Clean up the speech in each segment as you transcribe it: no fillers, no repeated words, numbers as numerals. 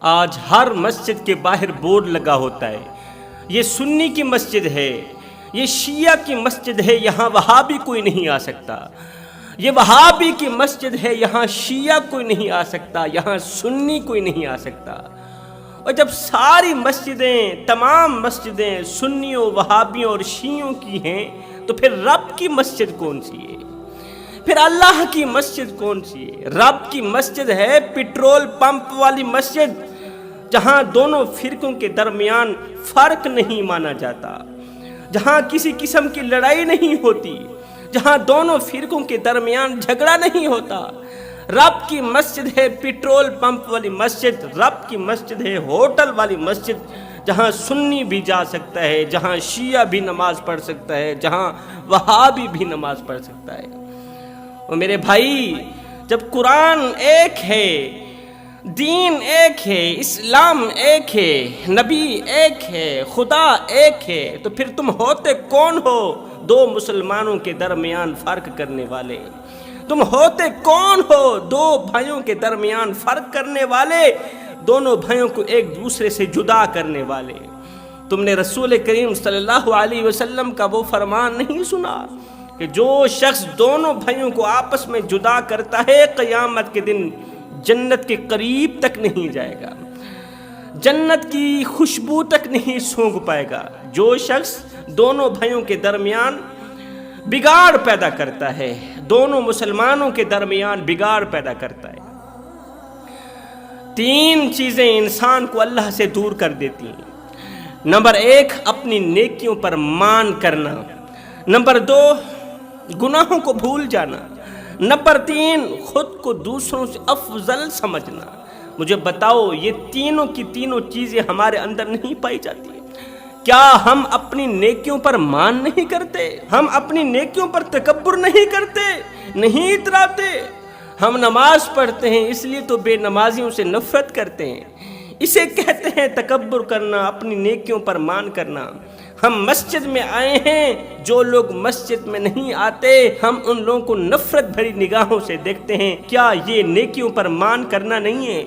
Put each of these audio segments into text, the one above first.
آج ہر مسجد کے باہر بورڈ لگا ہوتا ہے، یہ سنی کی مسجد ہے، یہ شیعہ کی مسجد ہے، یہاں وہابی کوئی نہیں آ سکتا، یہ وہابی کی مسجد ہے، یہاں شیعہ کوئی نہیں آ سکتا، یہاں سنی کوئی نہیں آ سکتا۔ اور جب ساری مسجدیں، تمام مسجدیں سنیوں، وہابیوں اور شیعوں کی ہیں تو پھر رب کی مسجد کون سی ہے؟ پھر اللہ کی مسجد کون سی ہے؟ رب کی مسجد ہے پٹرول پمپ والی مسجد، جہاں دونوں فرقوں کے درمیان فرق نہیں مانا جاتا، جہاں کسی قسم کی لڑائی نہیں ہوتی، جہاں دونوں فرقوں کے درمیان جھگڑا نہیں ہوتا۔ رب کی مسجد ہے پٹرول پمپ والی مسجد، رب کی مسجد ہے ہوٹل والی مسجد، جہاں سنی بھی جا سکتا ہے، جہاں شیعہ بھی نماز پڑھ سکتا ہے، جہاں وہابی بھی نماز پڑھ سکتا ہے۔ اور میرے بھائی، جب قرآن ایک ہے، دین ایک ہے، اسلام ایک ہے، نبی ایک ہے، خدا ایک ہے، تو پھر تم ہوتے کون ہو دو مسلمانوں کے درمیان فرق کرنے والے؟ تم ہوتے کون ہو دو بھائیوں کے درمیان فرق کرنے والے، دونوں بھائیوں کو ایک دوسرے سے جدا کرنے والے؟ تم نے رسول کریم صلی اللہ علیہ وسلم کا وہ فرمان نہیں سنا کہ جو شخص دونوں بھائیوں کو آپس میں جدا کرتا ہے قیامت کے دن جنت کے قریب تک نہیں جائے گا، جنت کی خوشبو تک نہیں سونگھ پائے گا؟ جو شخص دونوں بھائیوں کے درمیان بگاڑ پیدا کرتا ہے، دونوں مسلمانوں کے درمیان بگاڑ پیدا کرتا ہے۔ تین چیزیں انسان کو اللہ سے دور کر دیتی ہیں۔ نمبر ایک، اپنی نیکیوں پر مان کرنا۔ نمبر دو، گناہوں کو بھول جانا۔ نمبر تین، خود کو دوسروں سے افضل سمجھنا۔ مجھے بتاؤ، یہ تینوں کی تینوں چیزیں ہمارے اندر نہیں پائی جاتی؟ کیا ہم اپنی نیکیوں پر مان نہیں کرتے؟ ہم اپنی نیکیوں پر تکبر نہیں کرتے، نہیں اتراتے؟ ہم نماز پڑھتے ہیں اس لیے تو بے نمازیوں سے نفرت کرتے ہیں، اسے کہتے ہیں تکبر کرنا، اپنی نیکیوں پر مان کرنا۔ ہم مسجد میں آئے ہیں، جو لوگ مسجد میں نہیں آتے ہم ان لوگوں کو نفرت بھری نگاہوں سے دیکھتے ہیں۔ کیا یہ نیکیوں پر مان کرنا نہیں ہے؟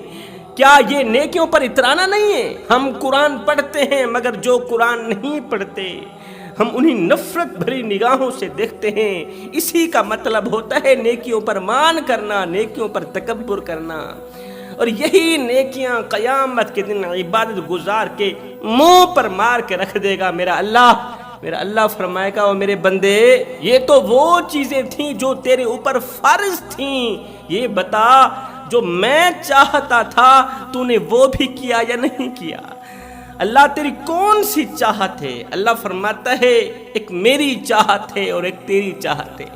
کیا یہ نیکیوں پر اترانا نہیں ہے؟ ہم قرآن پڑھتے ہیں مگر جو قرآن نہیں پڑھتے ہم انہیں نفرت بھری نگاہوں سے دیکھتے ہیں۔ اسی کا مطلب ہوتا ہے نیکیوں پر مان کرنا، نیکیوں پر تکبر کرنا۔ اور یہی نیکیاں قیامت کے دن عبادت گزار کے منہ پر مار کے رکھ دے گا میرا اللہ فرمائے گا، اور میرے بندے، یہ تو وہ چیزیں تھیں جو تیرے اوپر فرض تھیں، یہ بتا جو میں چاہتا تھا تو نے وہ بھی کیا یا نہیں کیا؟ اللہ تیری کون سی چاہت ہے؟ اللہ فرماتا ہے ایک میری چاہت ہے اور ایک تیری چاہت ہے۔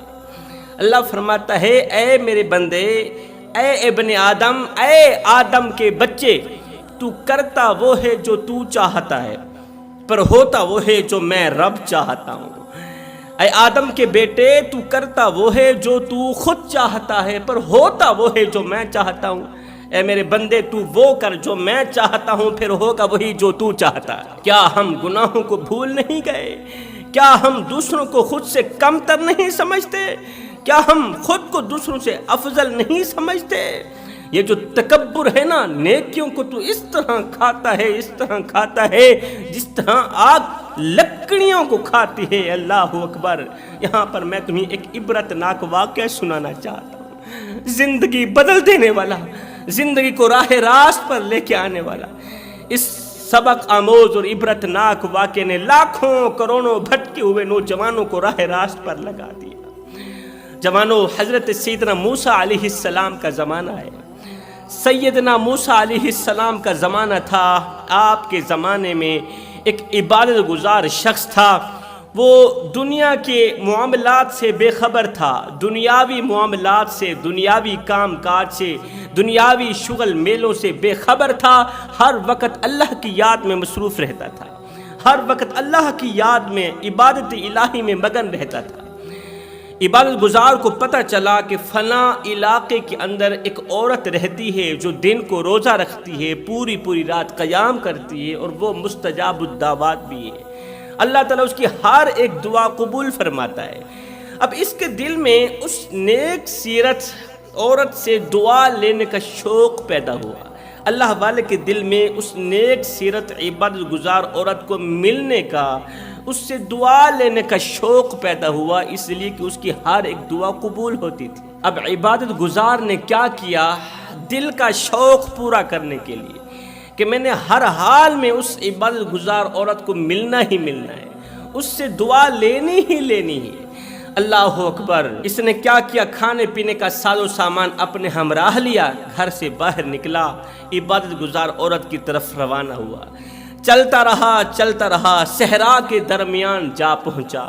اللہ فرماتا ہے اے میرے بندے، اے ابن آدم، اے آدم کے بچے، تو کرتا وہ ہے جو تو چاہتا ہے، پر ہوتا وہ ہے جو میں رب چاہتا ہوں۔ اے آدم کے بیٹے، تو کرتا وہ ہے جو تو خود چاہتا ہے، پر ہوتا وہ ہے جو میں چاہتا ہوں۔ اے میرے بندے، تو وہ کر جو میں چاہتا ہوں، پھر ہوگا وہی جو تو چاہتا ہے۔ کیا ہم گناہوں کو بھول نہیں گئے؟ کیا ہم دوسروں کو خود سے کم تر نہیں سمجھتے؟ کیا ہم خود کو دوسروں سے افضل نہیں سمجھتے؟ یہ جو تکبر ہے نا، نیکیوں کو تو اس طرح کھاتا ہے، اس طرح کھاتا ہے جس طرح آگ لکڑیوں کو کھاتی ہے۔ اللہ اکبر۔ یہاں پر میں تمہیں ایک عبرتناک واقعہ سنانا چاہتا ہوں، زندگی بدل دینے والا، زندگی کو راہ راست پر لے کے آنے والا۔ اس سبق آموز اور عبرتناک واقعے نے لاکھوں کروڑوں بھٹکے ہوئے نوجوانوں کو راہ راست پر لگا دیا۔ جوانوں، حضرت سیدنا موسیٰ علیہ السلام کا زمانہ ہے، سیدنا موسیٰ علیہ السلام کا زمانہ تھا۔ آپ کے زمانے میں ایک عبادت گزار شخص تھا، وہ دنیا کے معاملات سے بے خبر تھا، دنیاوی معاملات سے، دنیاوی کام کاج سے، دنیاوی شغل میلوں سے بے خبر تھا۔ ہر وقت اللہ کی یاد میں مصروف رہتا تھا، ہر وقت اللہ کی یاد میں، عبادت الہی میں مگن رہتا تھا۔ عبادت گزار کو پتہ چلا کہ فلاں علاقے کے اندر ایک عورت رہتی ہے جو دن کو روزہ رکھتی ہے، پوری پوری رات قیام کرتی ہے، اور وہ مستجاب الدعوات بھی ہے، اللہ تعالیٰ اس کی ہر ایک دعا قبول فرماتا ہے۔ اب اس کے دل میں اس نیک سیرت عورت سے دعا لینے کا شوق پیدا ہوا۔ اللہ والے کے دل میں اس نیک سیرت عبادت گزار عورت کو ملنے کا، اس سے دعا لینے کا شوق پیدا ہوا، اس لیے کہ اس کی ہر ایک دعا قبول ہوتی تھی۔ اب عبادت گزار نے کیا کیا؟ دل کا شوق پورا کرنے کے لیے کہ میں نے ہر حال میں اس عبادت گزار عورت کو ملنا ہی ملنا ہے، اس سے دعا لینی ہی لینی ہے۔ اللہ اکبر! اس نے کیا کیا؟ کھانے پینے کا ساز و سامان اپنے ہمراہ لیا، گھر سے باہر نکلا، عبادت گزار عورت کی طرف روانہ ہوا، چلتا رہا، صحرا کے درمیان جا پہنچا۔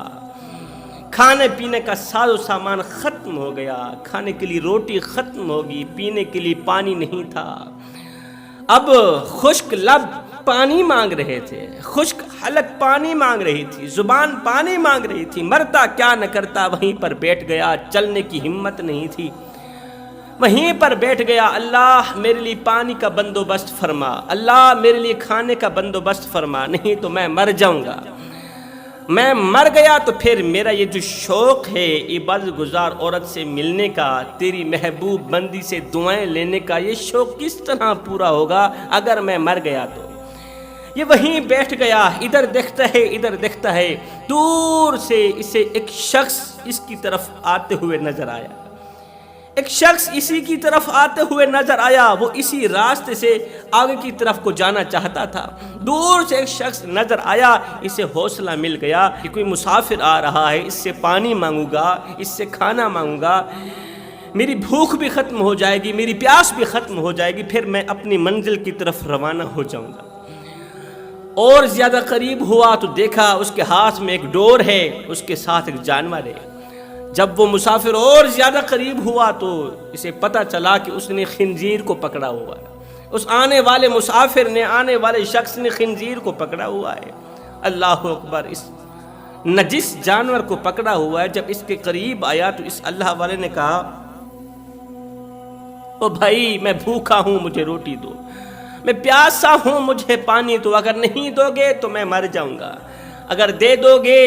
کھانے پینے کا ساز و سامان ختم ہو گیا، کھانے کے لیے روٹی ختم ہوگی، پینے کے لیے پانی نہیں تھا۔ اب خشک لب پانی مانگ رہے تھے، خشک حلق پانی مانگ رہی تھی، زبان پانی مانگ رہی تھی، مرتا کیا نہ کرتا وہیں پر بیٹھ گیا، چلنے کی ہمت نہیں تھی، وہیں پر بیٹھ گیا۔ اللہ میرے لیے پانی کا بندوبست فرما، اللہ میرے لیے کھانے کا بندوبست فرما، نہیں تو میں مر جاؤں گا، میں مر گیا تو پھر میرا یہ جو شوق ہے عبادت گزار عورت سے ملنے کا، تیری محبوب بندی سے دعائیں لینے کا، یہ شوق کس طرح پورا ہوگا اگر میں مر گیا تو؟ یہ وہیں بیٹھ گیا، ادھر دیکھتا ہے، دور سے اسے ایک شخص اس کی طرف آتے ہوئے نظر آیا، ایک شخص اسی کی طرف آتے ہوئے نظر آیا، وہ اسی راستے سے آگے کی طرف کو جانا چاہتا تھا۔ دور سے ایک شخص نظر آیا، اسے حوصلہ مل گیا کہ کوئی مسافر آ رہا ہے، اس سے پانی مانگوں گا، اس سے کھانا مانگوں گا، میری بھوک بھی ختم ہو جائے گی، میری پیاس بھی ختم ہو جائے گی، پھر میں اپنی منزل کی طرف روانہ ہو جاؤں گا۔ اور زیادہ قریب ہوا تو دیکھا اس کے ہاتھ میں ایک ڈور ہے، اس کے ساتھ ایک جانور ہے۔ جب وہ مسافر اور زیادہ قریب ہوا تو اسے پتہ چلا کہ اس نے خنزیر کو پکڑا ہوا ہے، اس آنے والے مسافر نے، آنے والے شخص نے خنزیر کو پکڑا ہوا ہے۔ اللہ اکبر! اس نجس جانور کو پکڑا ہوا ہے۔ جب اس کے قریب آیا تو اس اللہ والے نے کہا، او بھائی میں بھوکا ہوں، مجھے روٹی دو، میں پیاسا ہوں، مجھے پانی دو، اگر نہیں دو گے تو میں مر جاؤں گا، اگر دے دو گے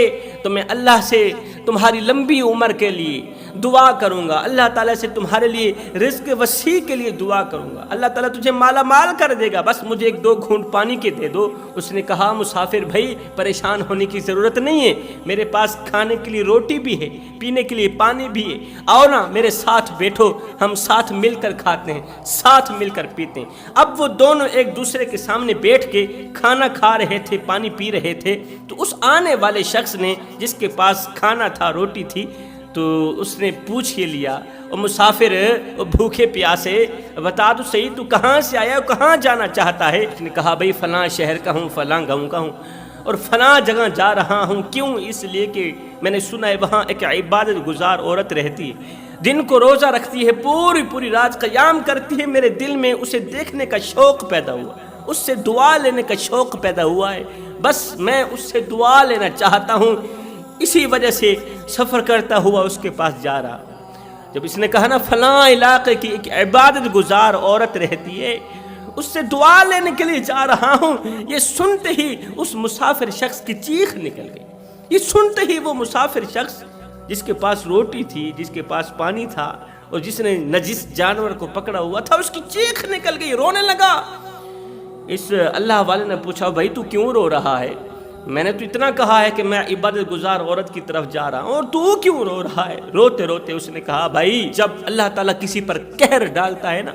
تو میں اللہ سے تمہاری لمبی عمر کے لیے دعا کروں گا، اللہ تعالیٰ سے تمہارے لیے رزق وسیع کے لیے دعا کروں گا، اللہ تعالیٰ تجھے مالا مال کر دے گا، بس مجھے ایک دو گھونٹ پانی کے دے دو۔ اس نے کہا، مسافر بھائی پریشان ہونے کی ضرورت نہیں ہے، میرے پاس کھانے کے لیے روٹی بھی ہے، پینے کے لیے پانی بھی ہے، آؤ نا میرے ساتھ بیٹھو، ہم ساتھ مل کر کھاتے ہیں، ساتھ مل کر پیتے ہیں۔ اب وہ دونوں ایک دوسرے کے سامنے بیٹھ کے کھانا کھا رہے تھے، پانی پی رہے تھے، تو اس آنے والے شخص نے جس کے پاس کھانا تھا، روٹی تھی، تو اس نے پوچھ لیا، او مسافر، او بھوکے پیاسے، بتا تو صحیح تو کہاں سے آیا، کہاں جانا چاہتا ہے؟ اس نے کہا، بھئی فلاں شہر کا ہوں، فلاں گاؤں کا ہوں، اور فلاں جگہ جا رہا ہوں۔ کیوں؟ اس لیے کہ میں نے سنا ہے وہاں ایک عبادت گزار عورت رہتی ہے، دن کو روزہ رکھتی ہے، پوری رات قیام کرتی ہے، میرے دل میں اسے دیکھنے کا شوق پیدا ہوا، اس سے دعا لینے کا شوق پیدا ہوا ہے، بس میں اس سے دعا لینا چاہتا ہوں، اسی وجہ سے سفر کرتا ہوا اس کے پاس جا رہا۔ جب اس نے کہا نا فلاں علاقے کی ایک عبادت گزار عورت رہتی ہے، اس سے دعا لینے کے لیے جا رہا ہوں، یہ سنتے ہی اس مسافر شخص کی چیخ نکل گئی، یہ سنتے ہی وہ مسافر شخص جس کے پاس روٹی تھی، جس کے پاس پانی تھا، اور جس نے نجس جانور کو پکڑا ہوا تھا، اس کی چیخ نکل گئی، رونے لگا۔ اس اللہ والے نے پوچھا، بھائی تو کیوں رو رہا ہے؟ میں نے تو اتنا کہا ہے کہ میں عبادت گزار عورت کی طرف جا رہا ہوں، اور تو کیوں رو رہا ہے؟ روتے روتے اس نے کہا، بھائی جب اللہ تعالیٰ کسی پر قہر ڈالتا ہے نا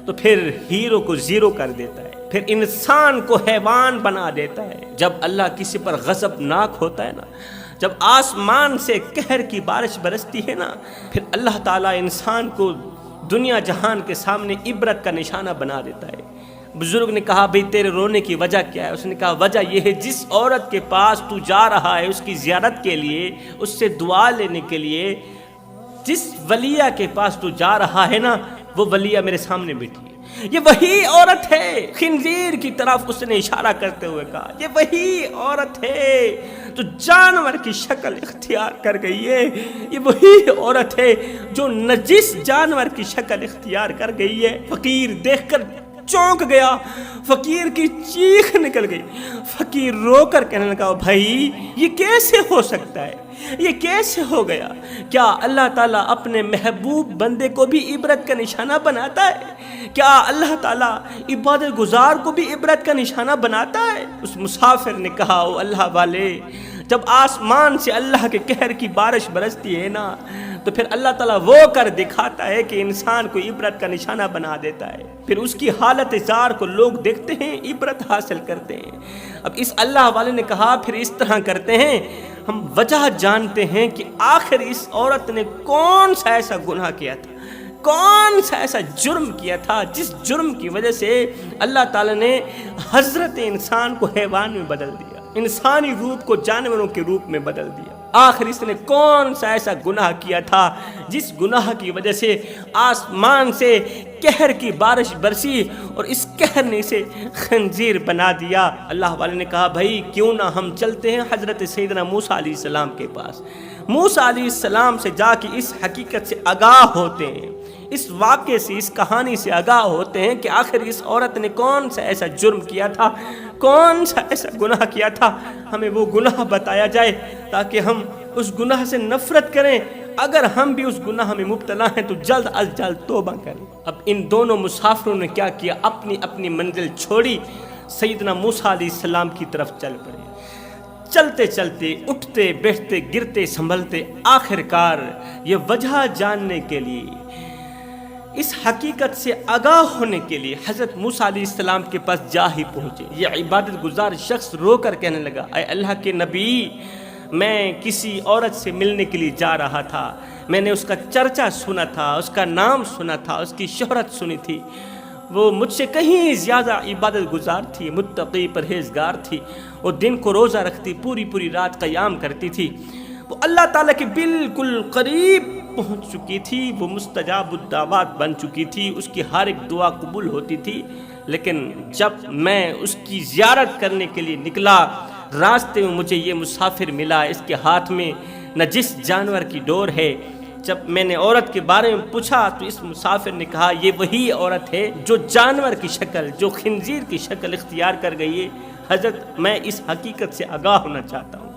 تو پھر ہیرو کو زیرو کر دیتا ہے، پھر انسان کو حیوان بنا دیتا ہے۔ جب اللہ کسی پر غضبناک ہوتا ہے نا، جب آسمان سے قہر کی بارش برستی ہے نا، پھر اللہ تعالیٰ انسان کو دنیا جہان کے سامنے عبرت کا نشانہ بنا دیتا ہے۔ بزرگ نے کہا، بھئی تیرے رونے کی وجہ کیا ہے؟ اس نے کہا، وجہ یہ ہے جس عورت کے پاس تو جا رہا ہے اس کی زیارت کے لیے، اس سے دعا لینے کے لیے، جس ولیہ کے پاس تو جا رہا ہے نا، وہ ولیہ میرے سامنے بیٹھی ہے، یہ وہی عورت ہے۔ خنزیر کی طرف اس نے اشارہ کرتے ہوئے کہا، یہ وہی عورت ہے جو جانور کی شکل اختیار کر گئی ہے، یہ وہی عورت ہے جو نجس جانور کی شکل اختیار کر گئی ہے۔ فقیر دیکھ کر چونک گیا، فقیر کی چیخ نکل گئی، فقیر رو کر کہنے لگا، بھائی یہ کیسے ہو سکتا ہے، یہ کیسے ہو گیا؟ کیا اللہ تعالیٰ اپنے محبوب بندے کو بھی عبرت کا نشانہ بناتا ہے؟ کیا اللہ تعالیٰ عبادت گزار کو بھی عبرت کا نشانہ بناتا ہے؟ اس مسافر نے کہا او اللہ والے، جب آسمان سے اللہ کے قہر کی بارش برستی ہے نا تو پھر اللہ تعالیٰ وہ کر دکھاتا ہے کہ انسان کو عبرت کا نشانہ بنا دیتا ہے، پھر اس کی حالت زار کو لوگ دیکھتے ہیں، عبرت حاصل کرتے ہیں۔ اب اس اللہ والے نے کہا پھر اس طرح کرتے ہیں، ہم وجہ جانتے ہیں کہ آخر اس عورت نے کون سا ایسا گناہ کیا تھا، کون سا ایسا جرم کیا تھا جس جرم کی وجہ سے اللہ تعالیٰ نے حضرت انسان کو حیوان میں بدل دیا، انسانی روپ کو جانوروں کے روپ میں بدل دیا۔ آخر اس نے کون سا ایسا گناہ کیا تھا جس گناہ کی وجہ سے آسمان سے قہر کی بارش برسی اور اس قہر نے اسے خنزیر بنا دیا۔ اللہ والے نے کہا بھائی کیوں نہ ہم چلتے ہیں حضرت سیدنا موسیٰ علیہ السلام کے پاس، موسیٰ علیہ السلام سے جا کے اس حقیقت سے آگاہ ہوتے ہیں، اس واقعے سے، اس کہانی سے آگاہ ہوتے ہیں کہ آخر اس عورت نے کون سا ایسا جرم کیا تھا، کون سا ایسا گناہ کیا تھا، ہمیں وہ گناہ بتایا جائے تاکہ ہم اس گناہ سے نفرت کریں، اگر ہم بھی اس گناہ میں مبتلا ہیں تو جلد از جلد توبہ کریں۔ اب ان دونوں مسافروں نے کیا کیا، اپنی اپنی منزل چھوڑی، سیدنا موسیٰ علیہ السلام کی طرف چل پڑے۔ چلتے چلتے، اٹھتے بیٹھتے، گرتے سنبھلتے، آخرکار یہ وجہ جاننے کے لیے، اس حقیقت سے آگاہ ہونے کے لیے حضرت موسیٰ علیہ السلام کے پاس جا ہی پہنچے۔ یہ عبادت گزار شخص رو کر کہنے لگا اے اللہ کے نبی، میں کسی عورت سے ملنے کے لیے جا رہا تھا، میں نے اس کا چرچا سنا تھا، اس کا نام سنا تھا، اس کی شہرت سنی تھی، وہ مجھ سے کہیں زیادہ عبادت گزار تھی، متقی پرہیزگار تھی، وہ دن کو روزہ رکھتی، پوری رات قیام کرتی تھی، وہ اللہ تعالیٰ کے بالکل قریب پہنچ چکی تھی، وہ مستجاب الدعوات بن چکی تھی، اس کی ہر ایک دعا قبول ہوتی تھی، لیکن جب میں اس کی زیارت کرنے کے لیے نکلا، راستے میں مجھے یہ مسافر ملا، اس کے ہاتھ میں نجس جانور کی ڈور ہے۔ جب میں نے عورت کے بارے میں پوچھا تو اس مسافر نے کہا یہ وہی عورت ہے جو جانور کی شکل، جو خنزیر کی شکل اختیار کر گئی ہے۔ حضرت میں اس حقیقت سے آگاہ ہونا چاہتا ہوں،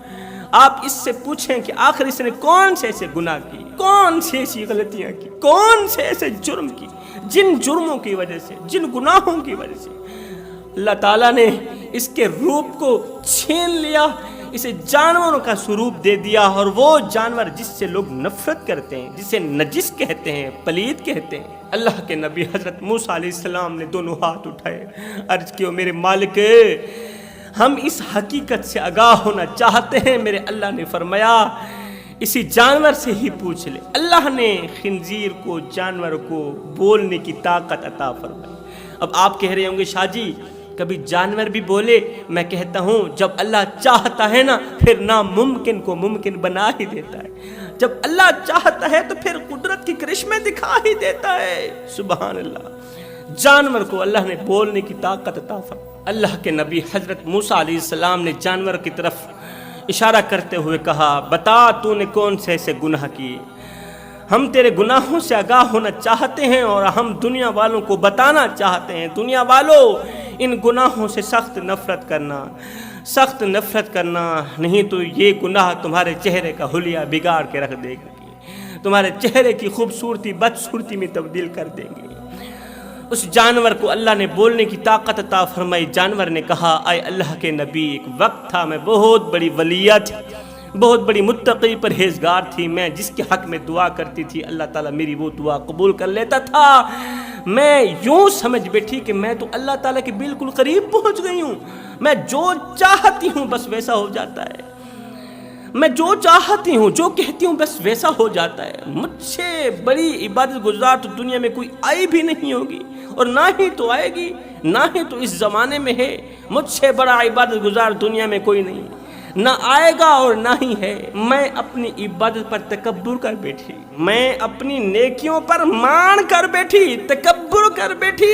آپ اس سے پوچھیں کہ آخر اس نے کون سے ایسے گناہ کی، کون سی ایسی غلطیاں کی، کون سے ایسے جرم کی، جن جرموں کی وجہ سے، جن گناہوں کی وجہ سے اللہ تعالیٰ نے اس کے روپ کو چھین لیا، اسے جانوروں کا سوروپ دے دیا، اور وہ جانور جس سے لوگ نفرت کرتے ہیں، جسے نجس کہتے ہیں، پلید کہتے ہیں، اللہ کے نبی حضرت موسیٰ علیہ السلام نے دونوں ہاتھ اٹھائے، عرض کیا میرے مالک، ہم اس حقیقت سے آگاہ ہونا چاہتے ہیں۔ میرے اللہ نے فرمایا اسی جانور سے ہی پوچھ لے۔ اللہ نے خنزیر کو، جانور کو بولنے کی طاقت عطا فرمائی۔ اب آپ کہہ رہے ہوں گے شاہ جی کبھی جانور بھی بولے؟ میں کہتا ہوں جب اللہ چاہتا ہے نا پھر ناممکن کو ممکن بنا ہی دیتا ہے، جب اللہ چاہتا ہے تو پھر قدرت کی کرشمے دکھا ہی دیتا ہے۔ سبحان اللہ، جانور کو اللہ نے بولنے کی طاقت عطا فرمائی۔ اللہ کے نبی حضرت موسیٰ علیہ السلام نے جانور کی طرف اشارہ کرتے ہوئے کہا بتا تو نے کون سے ایسے گناہ کیے، ہم تیرے گناہوں سے آگاہ ہونا چاہتے ہیں اور ہم دنیا والوں کو بتانا چاہتے ہیں، دنیا والوں ان گناہوں سے سخت نفرت کرنا، سخت نفرت کرنا، نہیں تو یہ گناہ تمہارے چہرے کا حلیہ بگاڑ کے رکھ دے گی، تمہارے چہرے کی خوبصورتی بدصورتی میں تبدیل کر دیں گے۔ اس جانور کو اللہ نے بولنے کی طاقت عطا فرمائی۔ جانور نے کہا اے اللہ کے نبی، ایک وقت تھا میں بہت بڑی ولیہ تھی، بہت بڑی متقی پرہیزگار تھی، میں جس کے حق میں دعا کرتی تھی اللہ تعالیٰ میری وہ دعا قبول کر لیتا تھا، میں یوں سمجھ بیٹھی کہ میں تو اللہ تعالیٰ کے بالکل قریب پہنچ گئی ہوں، میں جو چاہتی ہوں بس ویسا ہو جاتا ہے، میں جو چاہتی ہوں، جو کہتی ہوں بس ویسا ہو جاتا ہے، مجھ سے بڑی عبادت گزار تو دنیا میں کوئی آئی بھی نہیں ہوگی اور نہ ہی تو آئے گی، نہ ہی تو اس زمانے میں ہے، مجھ سے بڑا عبادت گزار دنیا میں کوئی نہیں، نہ آئے گا اور نہ ہی ہے۔ میں اپنی عبادت پر تکبر کر بیٹھی، میں اپنی نیکیوں پر مان کر بیٹھی، تکبر کر بیٹھی۔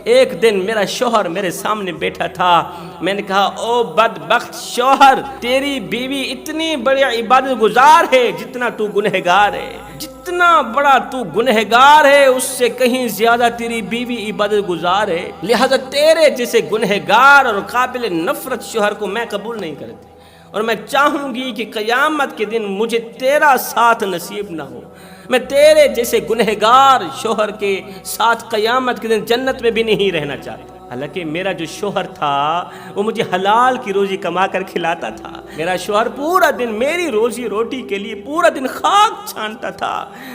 ایک دن میرا شوہر میرے سامنے بیٹھا تھا، میں نے کہا او بدبخت شوہر، تیری بیوی اتنی بڑی عبادت گزار ہے جتنا تو گنہگار ہے، جتنا بڑا تو گنہگار ہے اس سے کہیں زیادہ تیری بیوی عبادت گزار ہے، لہذا تیرے جیسے گنہگار اور قابل نفرت شوہر کو میں قبول نہیں کرتی، اور میں چاہوں گی کہ قیامت کے دن مجھے تیرا ساتھ نصیب نہ ہو، میں تیرے جیسے گنہگار شوہر کے ساتھ قیامت کے دن جنت میں بھی نہیں رہنا چاہتا۔ حالانکہ میرا جو شوہر تھا وہ مجھے حلال کی روزی کما کر کھلاتا تھا، میرا شوہر پورا دن میری روزی روٹی کے لیے پورا دن خاک چھانتا تھا،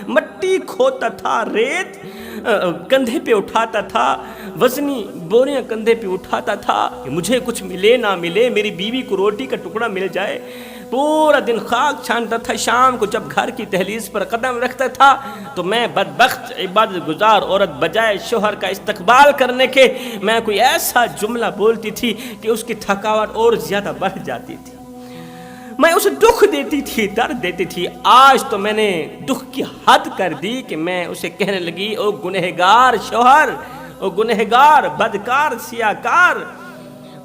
مٹی کھوتا تھا، ریت کندھے پہ اٹھاتا تھا، وزنی بوریاں کندھے پہ اٹھاتا تھا کہ مجھے کچھ ملے نہ ملے، میری بیوی کو روٹی کا ٹکڑا مل جائے، پورا دن خاک چھانتا تھا۔ شام کو جب گھر کی دہلیز پر قدم رکھتا تھا تو میں بدبخت عبادت گزار عورت بجائے شوہر کا استقبال کرنے کے میں کوئی ایسا جملہ بولتی تھی کہ اس کی تھکاوٹ اور زیادہ بڑھ جاتی تھی، میں اسے دکھ دیتی تھی، درد دیتی تھی۔ آج تو میں نے دکھ کی حد کر دی کہ میں اسے کہنے لگی، او گنہگار شوہر، او گنہگار بدکار سیاکار،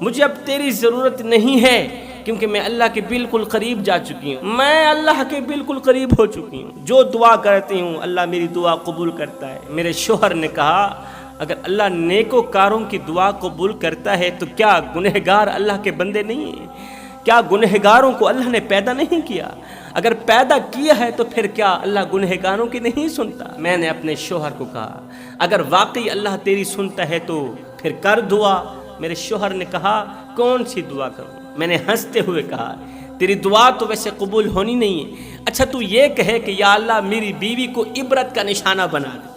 مجھے اب تیری ضرورت نہیں ہے، کیونکہ میں اللہ کے بالکل قریب جا چکی ہوں، میں اللہ کے بالکل قریب ہو چکی ہوں، جو دعا کرتی ہوں اللہ میری دعا قبول کرتا ہے۔ میرے شوہر نے کہا، اگر اللہ نیکوکاروں کی دعا قبول کرتا ہے تو کیا گنہگار اللہ کے بندے نہیں ہیں؟ کیا گنہگاروں کو اللہ نے پیدا نہیں کیا؟ اگر پیدا کیا ہے تو پھر کیا اللہ گنہگاروں کی نہیں سنتا؟ میں نے اپنے شوہر کو کہا، اگر واقعی اللہ تیری سنتا ہے تو پھر کر دعا۔ میرے شوہر نے کہا، کون سی دعا کروں؟ میں نے ہنستے ہوئے کہا، تیری دعا تو ویسے قبول ہونی نہیں ہے، اچھا تو یہ کہے کہ یا اللہ میری بیوی کو عبرت کا نشانہ بنا دے،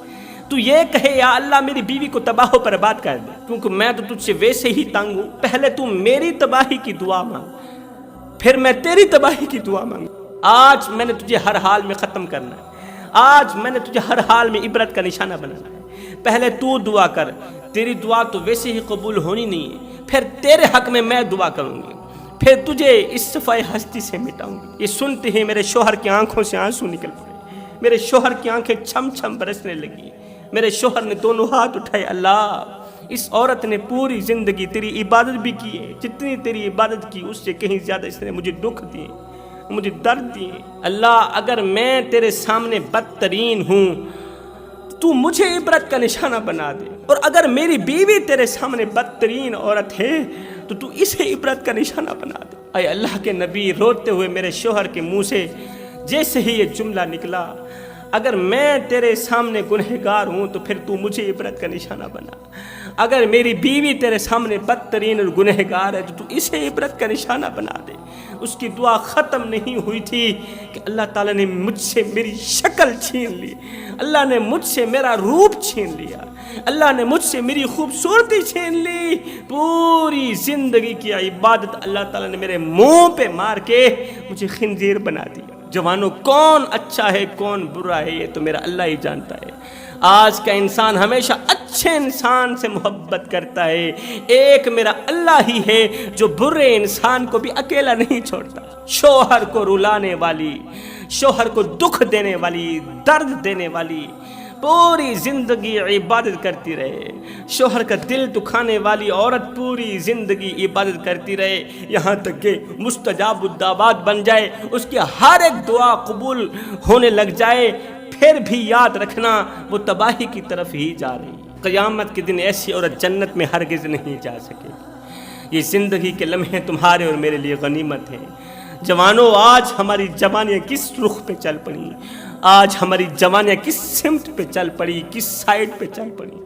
تو یہ کہے یا اللہ میری بیوی کو تباہ و برباد کر دے، کیونکہ میں تو تجھ سے ویسے ہی تنگ ہوں، پہلے تو میری تباہی کی دعا مانگ، پھر میں تیری تباہی کی دعا مانگ۔ آج میں نے تجھے ہر حال میں ختم کرنا ہے، آج میں نے تجھے ہر حال میں عبرت کا نشانہ بنانا ہے، پہلے تو دعا کر، تیری دعا تو ویسے ہی قبول ہونی نہیں ہے، پھر تیرے حق میں دعا کروں گی، پھر تجھے اس صفائے ہستی سے مٹاؤں گی۔ یہ سنتے ہی میرے شوہر کی آنکھوں سے آنسو نکل پڑے، میرے شوہر کی آنکھیں چھم چھم برسنے لگی، میرے شوہر نے دونوں ہاتھ اٹھائے، اللہ اس عورت نے پوری زندگی تیری عبادت بھی کی ہے، جتنی تیری عبادت کی اس سے کہیں زیادہ اس نے مجھے دکھ دیے، مجھے درد دیے، اللہ اگر میں تیرے سامنے بدترین ہوں تو مجھے عبرت کا نشانہ بنا دے، اور اگر میری بیوی تیرے سامنے بدترین عورت ہے تو تو اسے عبرت کا نشانہ بنا دے۔ اے اللہ کے نبی، روتے ہوئے میرے شوہر کے منہ سے جیسے ہی یہ جملہ نکلا، اگر میں تیرے سامنے گنہگار ہوں تو پھر تو مجھے عبرت کا نشانہ بنا، اگر میری بیوی تیرے سامنے بدترین اور گنہگار ہے تو اسے عبرت کا نشانہ بنا دے۔ اس کی دعا ختم نہیں ہوئی تھی کہ اللہ تعالیٰ نے مجھ سے میری شکل چھین لی، اللہ نے مجھ سے میرا روپ چھین لیا، اللہ نے مجھ سے میری خوبصورتی چھین لی، پوری زندگی کی عبادت اللہ تعالیٰ نے میرے منہ پہ مار کے مجھے خنزیر بنا دیا۔ جوانوں، کون اچھا ہے کون برا ہے یہ تو میرا اللہ ہی جانتا ہے۔ آج کا انسان ہمیشہ اچھے انسان سے محبت کرتا ہے، ایک میرا اللہ ہی ہے جو برے انسان کو بھی اکیلا نہیں چھوڑتا۔ شوہر کو رلانے والی، شوہر کو دکھ دینے والی، درد دینے والی، پوری زندگی عبادت کرتی رہے، شوہر کا دل دکھانے والی عورت پوری زندگی عبادت کرتی رہے، یہاں تک کہ مستجاب الدعوات بن جائے، اس کی ہر ایک دعا قبول ہونے لگ جائے، پھر بھی یاد رکھنا وہ تباہی کی طرف ہی جا رہی ہے۔ قیامت کے دن ایسی عورت جنت میں ہرگز نہیں جا سکے گی۔ یہ زندگی کے لمحے تمہارے اور میرے لیے غنیمت ہے۔ جوانوں، آج ہماری جوانیاں کس رخ پہ چل پڑی، آج ہماری جوانیاں کس سمت پہ چل پڑی، کس سائڈ پہ چل پڑی۔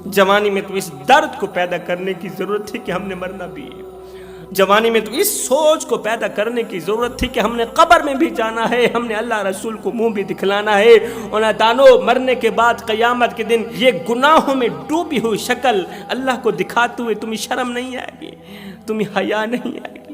جوانی میں تو اس درد کو پیدا کرنے کی ضرورت تھی کہ ہم نے مرنا بھی ہے، جوانی میں تو اس سوچ کو پیدا کرنے کی ضرورت تھی کہ ہم نے قبر میں بھی جانا ہے، ہم نے اللہ رسول کو منہ بھی دکھلانا ہے، اور نادانو مرنے کے بعد قیامت کے دن یہ گناہوں میں ڈوبی ہوئی شکل اللہ کو دکھاتے ہوئے تمہیں شرم نہیں آئے گی، تمہیں حیا نہیں آئے گی۔